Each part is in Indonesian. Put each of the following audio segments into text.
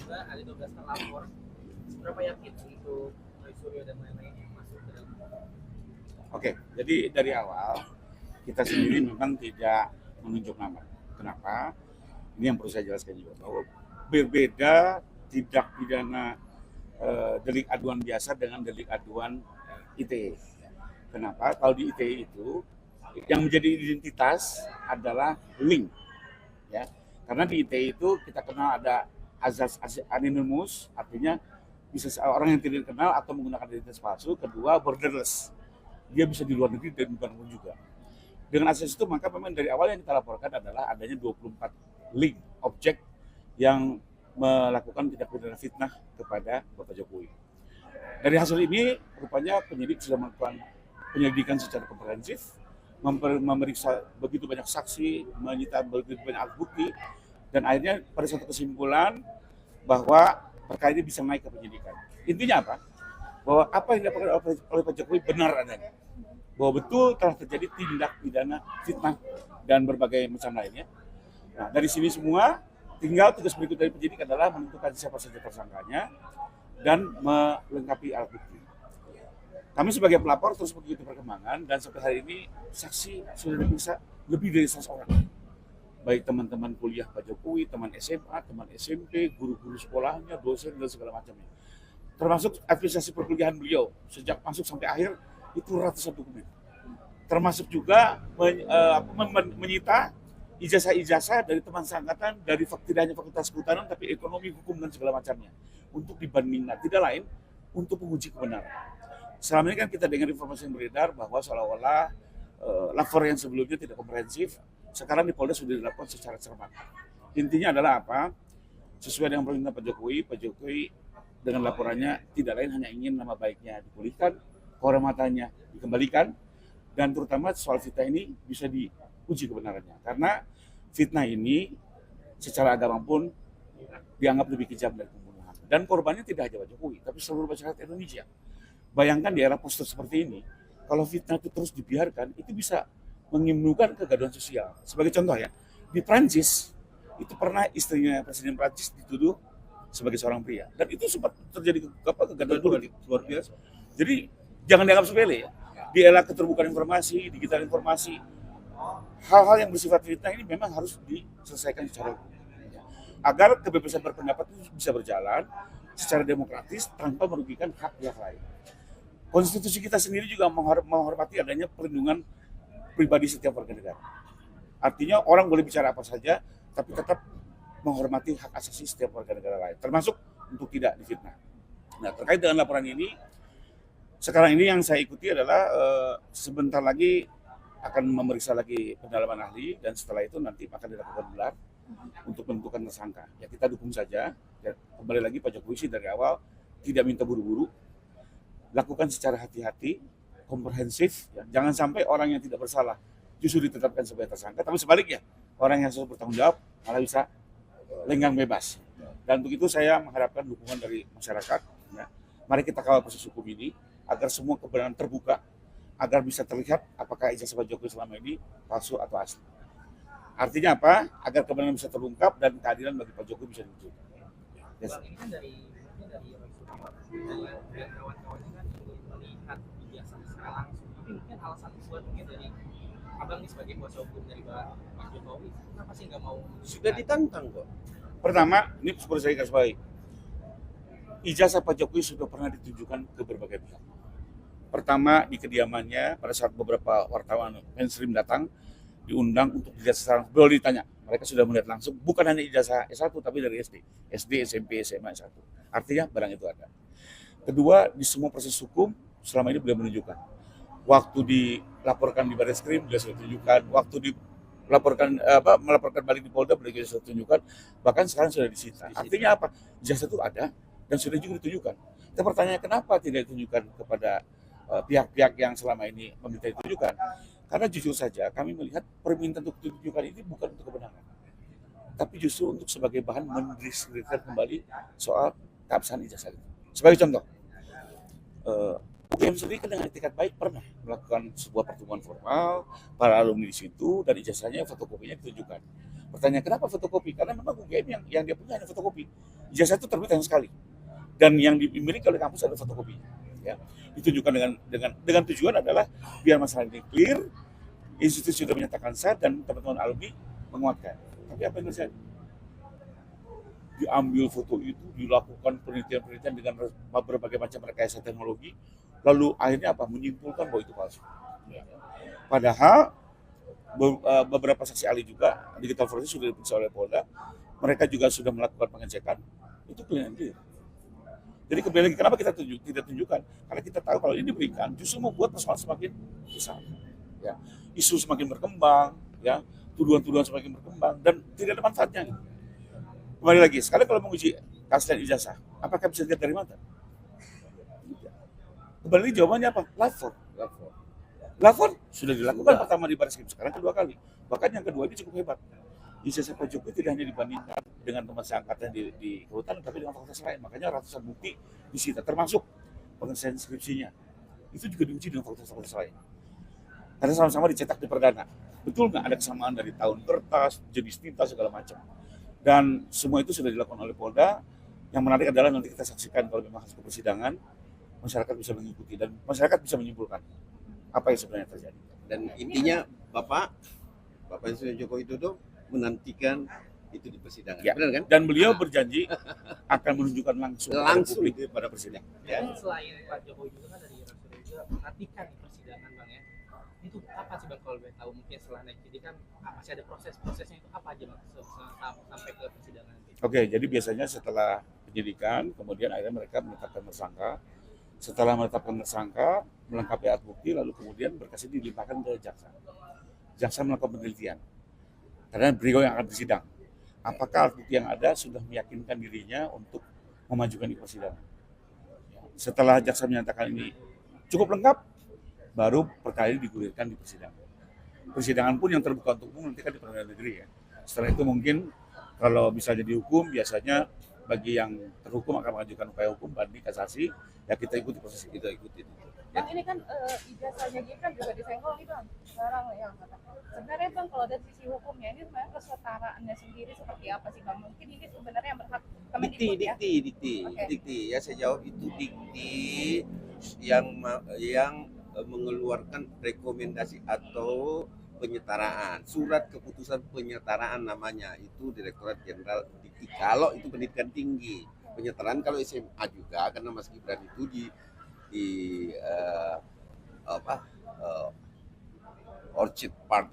juga ada 12 terlapor. Seberapa yakin untuk Roy Suryo dan lain-lain yang masuk ke dalam? Oke, jadi dari awal kita sendiri memang tidak menunjuk nama. Kenapa? Ini yang perlu saya jelaskan juga bahwa berbeda tindak pidana delik aduan biasa dengan delik aduan ITE. Kenapa? Kalau di ITE itu yang menjadi identitas adalah link, ya. Karena di ITE itu kita kenal ada azas anonymous, artinya bisa orang yang tidak dikenal atau menggunakan identitas palsu. Kedua, borderless, dia bisa di luar negeri dan bukan pun juga. Dengan asas itu maka memang dari awal yang kita laporkan adalah adanya 24 link objek yang melakukan tindak pidana fitnah kepada Bapak Jokowi. Dari hasil ini rupanya penyidik sudah melakukan penyelidikan secara komprehensif, memeriksa begitu banyak saksi, menyita begitu banyak alat bukti, dan akhirnya pada suatu kesimpulan bahwa perkara ini bisa naik ke penyidikan. Intinya apa? Bahwa apa yang dilakukan oleh Pak Jokowi benar adanya, bahwa betul telah terjadi tindak pidana fitnah dan berbagai macam lainnya. Nah, dari sini semua tinggal tugas berikut dari penyidik adalah menentukan siapa saja tersangkanya dan melengkapi alat bukti. Kami sebagai pelapor terus begitu perkembangan dan sampai hari ini saksi sudah diperiksa lebih dari 100 orang. Baik teman-teman kuliah Pak Jokowi, teman SMA, teman SMP, guru-guru sekolahnya, dosen dan segala macamnya. Termasuk administrasi perkuliahan beliau sejak masuk sampai akhir itu ratusan dokumen. Termasuk juga menyita ijazah-ijazah dari teman seangkatan dari tidak hanya fakultas kehutanan tapi ekonomi, hukum dan segala macamnya untuk dibandingkan, tidak lain untuk menguji kebenaran. Selama ini kan kita dengar informasi yang beredar bahwa seolah-olah lapor yang sebelumnya tidak komprehensif, sekarang di Polda sudah dilakukan secara cermat. Intinya adalah apa? Sesuai dengan permintaan Pak Jokowi dengan laporannya tidak lain hanya ingin nama baiknya dipulihkan, kehormatannya dikembalikan, dan terutama soal fitnah ini bisa diuji kebenarannya. Karena fitnah ini secara agama pun dianggap lebih kejam dari pembunuhan. Dan korbannya tidak hanya Pak Jokowi, tapi seluruh masyarakat Indonesia. Bayangkan di era poster seperti ini, kalau fitnah itu terus dibiarkan, itu bisa menimbulkan kegaduhan sosial. Sebagai contoh ya, di Prancis, itu pernah istrinya Presiden Prancis dituduh sebagai seorang pria. Dan itu sempat terjadi kegaduhan politik luar biasa. Jadi jangan dianggap sepele ya. Di era keterbukaan informasi, digital informasi, hal-hal yang bersifat fitnah ini memang harus diselesaikan secara hukum. Agar kebebasan berpendapat itu bisa berjalan secara demokratis tanpa merugikan hak pihak lain. Konstitusi kita sendiri juga menghormati adanya perlindungan pribadi setiap warga negara. Artinya orang boleh bicara apa saja, tapi tetap menghormati hak asasi setiap warga negara lain, termasuk untuk tidak difitnah. Nah, terkait dengan laporan ini, sekarang ini yang saya ikuti adalah sebentar lagi akan memeriksa lagi pendalaman ahli, dan setelah itu nanti akan dilakukan gelar untuk menentukan tersangka. Ya kita dukung saja. Ya, kembali lagi Pak Jokowi sih dari awal tidak minta buru-buru, lakukan secara hati-hati, komprehensif. Ya. Jangan sampai orang yang tidak bersalah justru ditetapkan sebagai tersangka, tapi sebaliknya orang yang harus bertanggung jawab malah bisa lenggang bebas. Dan untuk itu saya mengharapkan dukungan dari masyarakat. Ya. Mari kita kawal proses hukum ini agar semua kebenaran terbuka, agar bisa terlihat apakah ijazah Pak Jokowi selama ini palsu atau asli. Artinya apa? Agar kebenaran bisa terungkap dan keadilan bagi Pak Jokowi bisa diwujudkan. Yes. Ini kan dari Roy Suryo dan kawan-kawannya kan ingin melihat ijazah secara langsung. Tapi mungkin alasan buat mungkin dari abang ini sebagai kuasa hukum dari Pak Jokowi, kenapa sih nggak mau? Sudah ditantang kok. Pertama, ini seperti saya garis bawahi, ijazah Pak Jokowi sudah pernah ditunjukkan ke berbagai pihak. Pertama di kediamannya pada saat beberapa wartawan mainstream datang diundang untuk ijazah langsung. Boleh ditanya, mereka sudah melihat langsung bukan hanya ijazah S1 tapi dari SD, SMP, SMA, S1. Artinya barang itu ada. Kedua, di semua proses hukum selama ini beliau menunjukkan. Waktu dilaporkan di Barreskrim beliau sudah tunjukkan, waktu melaporkan balik di Polda beliau sudah tunjukkan, bahkan sekarang sudah disita. Artinya apa? Ijazah itu ada dan sudah juga ditunjukkan. Kita bertanya kenapa tidak ditunjukkan kepada pihak-pihak yang selama ini meminta ditunjukkan? Karena jujur saja kami melihat permintaan untuk ditunjukkan ini bukan untuk kebenaran, tapi justru untuk sebagai bahan mendiskreditkan kembali soal keabsahan ijazah itu. Sebagai contoh, UGM sendiri kan dengan etikat baik pernah melakukan sebuah pertemuan formal para alumni di situ dan ijazahnya fotokopinya ditunjukkan. Pertanyaan kenapa fotokopi? Karena memang UGM yang dia punya hanya fotokopi. ijazah itu terbit hanya sekali. Dan yang dimiliki oleh kampus adalah fotokopi. Ya. Ditunjukkan dengan tujuan adalah biar masalah ini clear, institusi sudah menyatakan sah dan teman-teman alumni menguatkan. Tapi apa yang terjadi? Diambil foto itu, dilakukan penelitian-penelitian dengan berbagai macam rekayasa teknologi, lalu akhirnya apa? Menyimpulkan bahwa itu palsu. Padahal beberapa saksi ahli juga digital forensik sudah diperiksa oleh Polda, mereka juga sudah melakukan pengecekan, itu clear and clear. Jadi kembali lagi, kenapa kita tidak tunjukkan? Karena kita tahu kalau ini diberikan justru membuat persoalan semakin besar. Ya. Isu semakin berkembang, ya, tuduhan-tuduhan semakin berkembang, dan tidak ada manfaatnya. Kembali lagi, sekarang kalau menguji keaslian ijazah, apakah bisa dilihat dari mata? Kembali lagi jawabannya apa? Lapor sudah dilakukan pertama di Baris Krim, sekarang kedua kali. Bahkan yang kedua ini cukup hebat. Ijazah Pak Jokowi tidak hanya dibandingkan dengan teman seangkatnya di kehutanan, tapi dengan fakultas lain. Makanya ratusan bukti disita, termasuk penyelesaian skripsinya. Itu juga diuji dengan fakultas lain. Karena sama-sama dicetak di perdana. Betul nggak ada kesamaan dari tahun kertas, jenis tinta, segala macam. Dan semua itu sudah dilakukan oleh Polda. Yang menarik adalah nanti kita saksikan kalau memang hasil persidangan, masyarakat bisa mengikuti dan masyarakat bisa menyimpulkan apa yang sebenarnya terjadi. Dan intinya Bapak Presiden Joko Widodo menantikan itu di persidangan, Ya. benar kan? Dan beliau berjanji akan menunjukkan langsung Langsung pada presiden. Ya. Dan selain Pak Jokowi juga kan dari Rasul juga perhatikan di persidangan Bang ya. Itu apa sih Bang kalau boleh tahu, mungkin setelah naik jadi kan masih ada prosesnya itu apa aja Bang sampai ke persidangan? Oke, jadi biasanya setelah penyidikan, kemudian akhirnya mereka menetapkan tersangka. Setelah menetapkan tersangka, melengkapi alat bukti, lalu kemudian berkas ini dilimpahkan ke jaksa. Jaksa melakukan penelitian. Karena beliau yang akan bersidang. Apakah alat bukti yang ada sudah meyakinkan dirinya untuk memajukan di persidangan? Setelah jaksa menyatakan ini cukup lengkap, baru perkara ini digulirkan di persidangan. Persidangan pun yang terbuka untuk umum nanti kan di pengadilan negeri ya. Setelah itu mungkin kalau misalnya dihukum, biasanya bagi yang terhukum akan mengajukan upaya hukum, banding, kasasi, ya kita ikuti proses itu. Kita ikuti. Bang, ini kan ijazahnya Gibran juga disenggol nih Bang. Sekarang yang sebenarnya Bang, kalau dari sisi hukumnya ini sebenarnya kesetaraannya sendiri seperti apa sih Bang? Mungkin ini sebenarnya yang berhak Kemendikbud ya. Dikti. Ya saya jawab itu dikti yang mengeluarkan rekomendasi atau penyetaraan, surat keputusan penyetaraan namanya, itu Direktorat Jenderal Dikti. Kalau itu pendidikan tinggi, penyetaraan kalau SMA juga, karena Mas Gibran itu di Orchid Park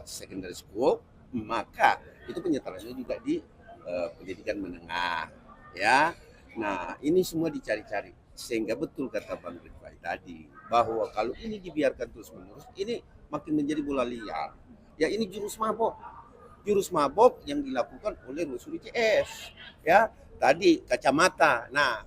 Secondary School, maka itu penyetaraannya juga di pendidikan menengah, ya. Nah, ini semua dicari-cari sehingga betul kata Bang Rifai tadi bahwa kalau ini dibiarkan terus-menerus, ini makin menjadi bola liar. Ya, ini jurus mabok yang dilakukan oleh Rusuli CS, ya. Tadi kacamata. Nah,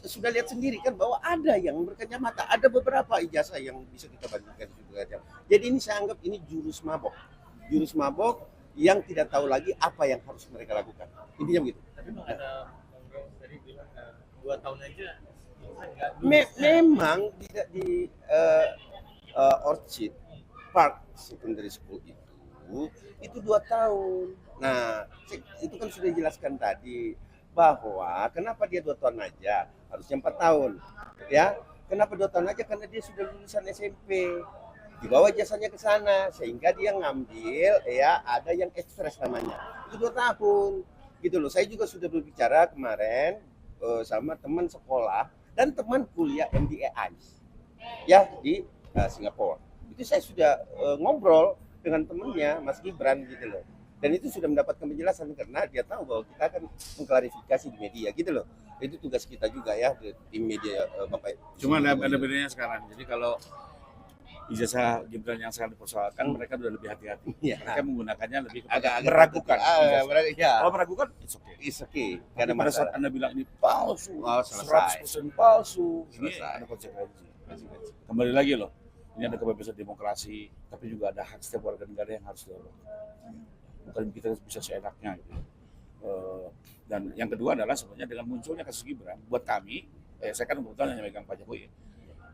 sudah lihat sendiri kan bahwa ada yang berkacamata, ada beberapa ijazah yang bisa kita bandingkan juga. Jadi ini saya anggap ini jurus mabok yang tidak tahu lagi apa yang harus mereka lakukan. Intinya begitu. Tapi Bang ada tadi bilang 2 tahun aja Memang di Orchid Park Secondary School itu 2 tahun. Nah, itu kan sudah dijelaskan tadi bahwa kenapa dia 2 tahun aja, harusnya 4 tahun, ya. Kenapa 2 tahun aja? Karena dia sudah lulusan SMP, dibawa jasanya ke sana sehingga dia ngambil, ya, ada yang ekspres namanya, itu 2 tahun, gitu loh. Saya juga sudah berbicara kemarin sama teman sekolah dan teman kuliah MBA ICE, ya, di Singapura. Itu saya sudah ngobrol dengan temannya Mas Gibran, gitu loh. Dan itu sudah mendapatkan penjelasan karena dia tahu bahwa kita akan mengklarifikasi di media, gitu loh. Itu tugas kita juga ya di media, Bapak. Cuma ada bedanya sekarang. Jadi kalau ijazah Gibran yang sekarang dipersoalkan, mereka sudah lebih hati-hati. Ya. Mereka menggunakannya lebih kepada Agak meragukan. ya. Kalau meragukan, It's okay. Karena pada saat Anda bilang ini palsu, selesai. 100% palsu, ini Selesai. ada konsekuensi. Kembali lagi loh, ini ada kebebasan demokrasi, tapi juga ada hak setiap warga negara yang harus dilakukan. Bukan kita bisa seenaknya gitu. Dan yang kedua adalah sebenarnya dengan munculnya kasus Gibran, buat kami, saya kan kebetulan hanya megang Pak Jokowi,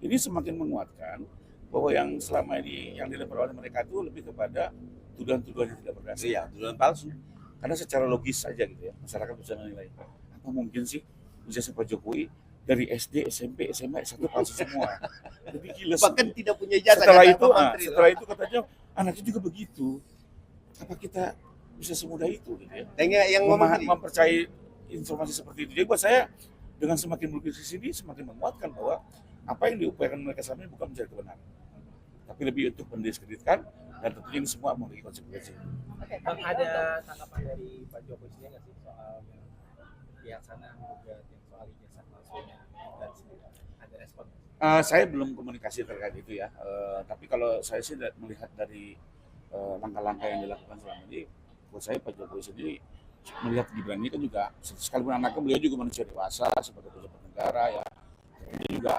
ini semakin menguatkan bahwa yang selama ini yang dilempar oleh mereka itu lebih kepada tuduhan-tuduhan yang tidak berdasar. Iya, tuduhan palsu. Karena secara logis saja gitu ya, masyarakat bisa menilai apa mungkin sih ijazah Pak Jokowi dari SD, SMP, SMA satu palsu semua. Lebih gila sih. Bahkan tidak punya ijazah. Setelah kata itu, Pak Menteri. setelah itu katanya anaknya juga begitu. Apa kita bisa semudah itu gitu ya? Dan yang Mempercayai informasi seperti itu. Jadi buat saya dengan semakin berkrisis ini semakin menguatkan bahwa apa yang diupayakan mereka selama ini bukan mencari kebenaran, tapi lebih untuk mendiskreditkan dan tentunya ini semua memiliki konsekuensi. Oke, Bang, tapi ada untuk tanggapan dari Pak Jokowi sendiri nggak sih soal pihak sana juga yang soal ijazah palsunya dan ada respon? Saya belum komunikasi terkait itu ya, tapi kalau saya sih melihat dari langkah-langkah yang dilakukan selama ini, buat saya Pak Jokowi sendiri melihat Gibran ini kan juga sekalipun anaknya beliau juga manusia dewasa sebagai pejabat negara ya, dia juga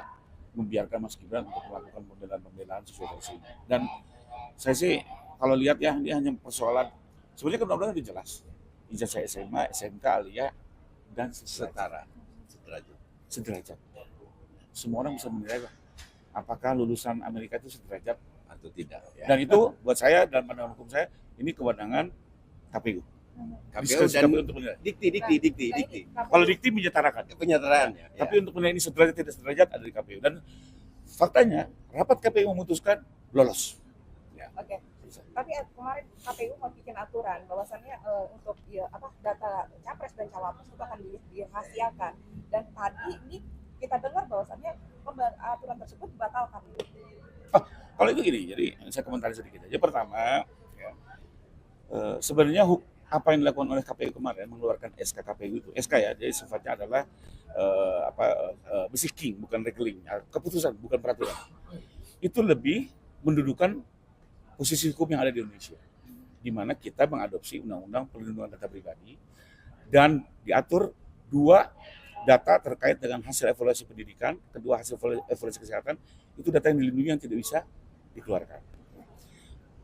membiarkan Mas Gibran untuk melakukan pembelaan-pembelaan sesuai versi. Dan saya sih kalau lihat ya ini hanya persoalan sebenarnya kan undang-undang itu jelas ijazah SMA, SMK, aliyah dan setara sederajat. Semua orang bisa menilai apakah lulusan Amerika itu sederajat atau tidak. Ya. Dan itu buat saya dan pandangan hukum saya ini kewenangan KPU. KPU dan untuk menilai. dikti. Kalau dikti menyetarakan. Penyetaraannya. Tapi untuk menilai ini sederajat tidak sederajat ada di KPU. Dan faktanya rapat KPU memutuskan lolos. Ya. Oke. Tapi kemarin KPU mau bikin aturan bahwasannya untuk data capres dan cawapres itu akan dirahasiakan. Dan tadi ini kita dengar bahwasannya aturan tersebut dibatalkan. Kalau itu gini, jadi saya komentari sedikit aja. Pertama, ya, sebenarnya apa yang dilakukan oleh KPU kemarin mengeluarkan SK KPU itu, SK ya, jadi sifatnya adalah basiking, bukan regeling, keputusan, bukan peraturan. Itu lebih mendudukan posisi hukum yang ada di Indonesia, di mana kita mengadopsi Undang-Undang Perlindungan Data Pribadi dan diatur dua data terkait dengan hasil evaluasi pendidikan, kedua hasil evaluasi kesehatan, itu data yang dilindungi yang tidak bisa dikeluarkan.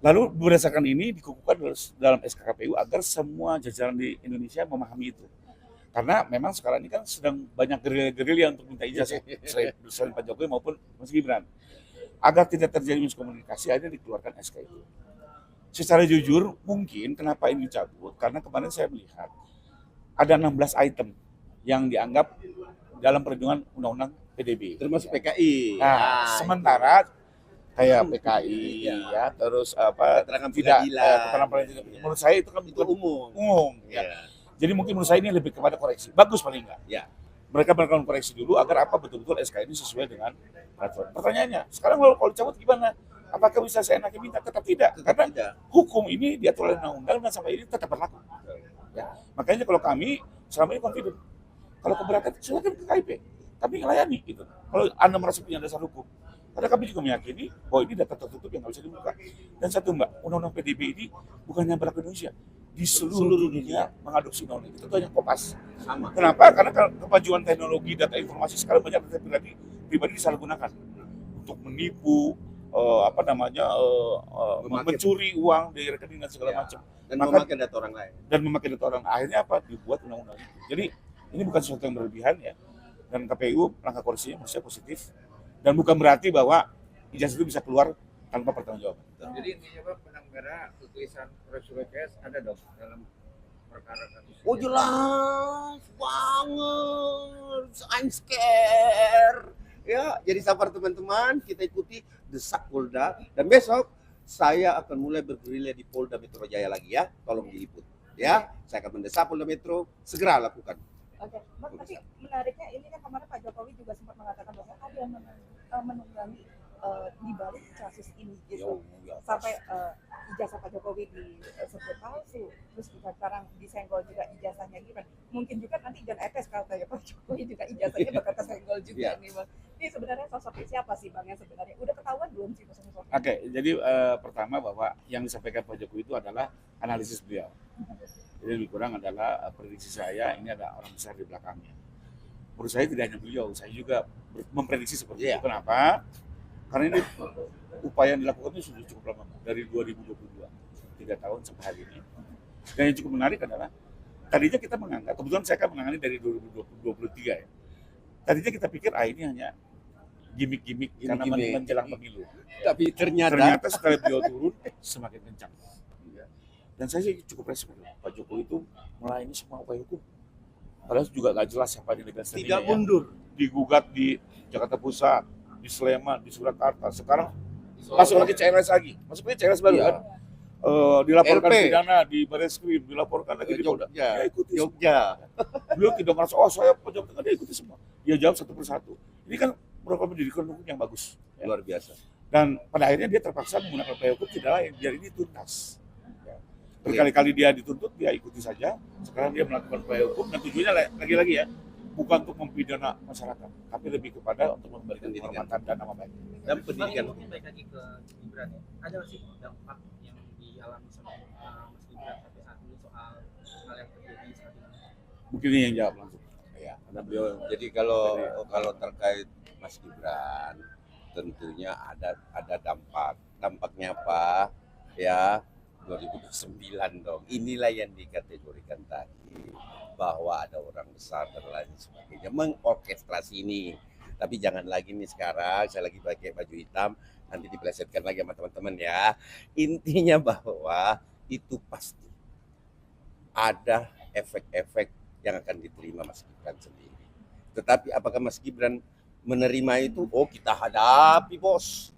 Lalu berdasarkan ini dikukuhkan dalam SKKPU agar semua jajaran di Indonesia memahami itu. Karena memang sekarang ini kan sedang banyak gerilya untuk minta ijazah selain Pak Jokowi maupun Mas Gibran. Agar tidak terjadi miskomunikasi, akhirnya dikeluarkan SK itu. Secara jujur, mungkin kenapa ini dicabut, karena kemarin saya melihat ada 16 item yang dianggap dalam perlindungan Undang-Undang PDB. Termasuk PKI. Nah, sementara kayak PKI ya, terus keterangan pengadilan. Menurut saya itu kan itu umum. Ya. Jadi mungkin menurut saya ini lebih kepada koreksi. Bagus paling enggak. Ya. Mereka melakukan koreksi dulu agar apa betul-betul SK ini sesuai dengan peraturan. Pertanyaannya, sekarang kalau dicabut gimana? Apakah bisa saya enaknya minta? Tetap tidak. Karena hukum ini diatur oleh undang-undang dan sampai ini tetap berlaku. Ya. Makanya kalau kami selama ini confident, kalau keberatan silakan ke KIP. Kami melayani gitu. Kalau Anda merasa punya dasar hukum. Karena kami juga meyakini bahwa ini data tertutup yang nggak bisa dibuka. Dan satu Mbak, Undang-Undang PDB ini bukan hanya berlaku di Indonesia. Di seluruh dunia mengadopsi undang-undang itu hanya kopas. Sama. Kenapa? Karena kemajuan teknologi data informasi sekarang banyak data pribadi disalahgunakan untuk menipu, mencuri uang dari rekening dan segala macam. Dan memakai data orang lain. Dan memakai data orang. Akhirnya apa? Dibuat undang-undang itu. Jadi ini bukan sesuatu yang berlebihan ya. Dan KPU langkah koreksinya menurut saya positif. Dan bukan berarti bahwa ijazah itu bisa keluar tanpa pertanggungjawaban. Jadi intinya Pak, benang merah tulisan Profesor WKS ada dong dalam perkara kasus. Oh jelas banget, I'm scared. Ya, jadi sabar teman-teman, kita ikuti desak Polda dan besok saya akan mulai bergerilya di Polda Metro Jaya lagi ya, tolong diliput. Ya, saya akan mendesak Polda Metro segera lakukan. Oke, tapi menariknya ini kan kemarin Pak Jokowi juga sempat mengatakan bahwa ada yang menunggangi di balik kasus ini gitu. Sampai ijazah Pak Jokowi disebut palsu, terus juga sekarang disenggol juga ijazahnya Gibran. Mungkin juga nanti Jan Etes kalau kayak Pak Jokowi juga ijazahnya bakal kesenggol juga nih Bang. Ini sebenarnya sosoknya siapa sih Bang yang sebenarnya? Udah ketahuan belum sih sosoknya? Oke, jadi pertama bahwa yang disampaikan Pak Jokowi itu adalah analisis beliau. Jadi lebih kurang adalah prediksi saya, ini ada orang besar di belakangnya. Menurut saya tidak hanya beliau, saya juga memprediksi seperti itu. Kenapa? Karena ini upaya yang dilakukan itu sudah cukup lama, dari 2022, 3 tahun sampai hari ini. Dan yang cukup menarik adalah, tadinya kita menganggap, kebetulan saya kan menangani dari 2023 ya. Tadinya kita pikir, ini hanya gimmick-gimmick karena menjelang pemilu. Tapi ternyata setelah beliau turun, semakin kencang. Dan saya sih cukup respect Pak Jokowi itu melayani semua upaya hukum. Padahal juga nggak jelas siapa yang legal standing-nya Tidak ya. mundur. Digugat di Jakarta Pusat, di Sleman, di Surakarta. Sekarang masuk lagi CLS lagi. Masuk lagi CLS baru Iya. kan? Dilaporkan LP. pidana di Barreskrim, dilaporkan lagi di Polda. Jogja. Dia ikuti semua. Jogja. Beliau tidak merasa, oh saya pejabat negara, dia ikuti semua. Dia jawab satu persatu. Ini kan merupakan pendidikan hukum yang bagus. Ya. Luar biasa. Dan pada akhirnya dia terpaksa menggunakan upaya hukum tidak lain, biar ini tuntas. Ya. Berkali-kali dia dituntut, dia ikuti saja. Sekarang dia melakukan upaya hukum dan tujuannya lagi-lagi ya, bukan untuk mempidana masyarakat, tapi lebih kepada untuk memberikan Pendidikan. kehormatan dan nama baik. Dan Bang, pendidikan. mungkin balik lagi ke Gibran ya. Ada nggak sih dampak yang dialami sama Mas Gibran sampai saat ini soal hal yang terjadi saat ini? Mungkin ini yang jawab langsung. Ya, karena beliau. Jadi kalau terkait Mas Gibran, tentunya ada dampak. Dampaknya apa? Ya, 2009 dong. Inilah yang dikategorikan tadi bahwa ada orang besar dan lain sebagainya mengorkestrasi ini. Tapi jangan lagi nih sekarang saya lagi pakai baju hitam nanti dipelesetkan lagi sama teman-teman ya. Intinya bahwa itu pasti ada efek-efek yang akan diterima Mas Gibran sendiri. Tetapi apakah Mas Gibran menerima itu? Oh, kita hadapi bos,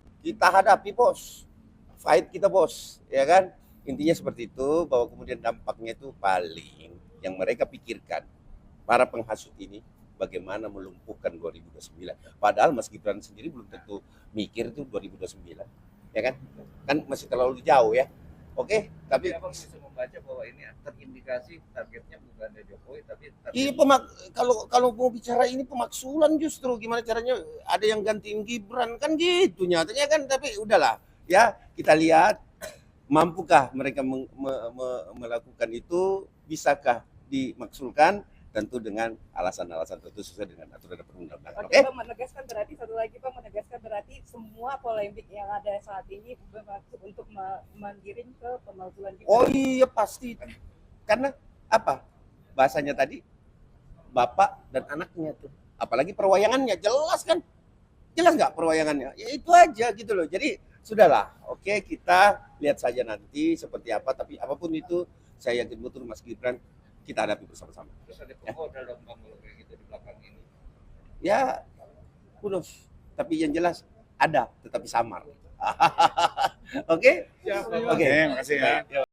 fight kita bos, ya kan? Intinya seperti itu, bahwa kemudian dampaknya itu paling yang mereka pikirkan para penghasut ini bagaimana melumpuhkan 2029. Padahal Mas Gibran sendiri belum tentu mikir itu 2029, ya kan? Kan masih terlalu jauh ya. Oke, tapi Abang bisa membaca bahwa ini terindikasi targetnya bukan dari Jokowi tapi Ini kalau mau bicara ini pemaksulan justru gimana caranya ada yang gantiin Gibran kan gitu nyatanya kan, tapi udahlah ya, kita lihat mampukah mereka melakukan itu, bisakah dimaksulkan, tentu dengan alasan-alasan tentu sesuai dengan aturan perundang-undangan. Oke, Oke? Bang, menegaskan berarti satu lagi Bang, menegaskan berarti semua polemik yang ada saat ini bermaksud untuk menggiring ke pemakzulan Gibran. Oh iya pasti, karena apa bahasanya tadi, bapak dan anaknya tuh, apalagi perwayangannya jelas kan, jelas nggak perwayangannya, ya itu aja gitu loh. Jadi sudahlah, oke, kita lihat saja nanti seperti apa, tapi apapun itu saya yakin betul Mas Gibran kita hadapi bersama-sama. terus ada penggoda dong Bang kalau kayak gitu di belakang ini. Ya kudos, tapi yang jelas ada tetapi samar. Oke? Oke, makasih ya.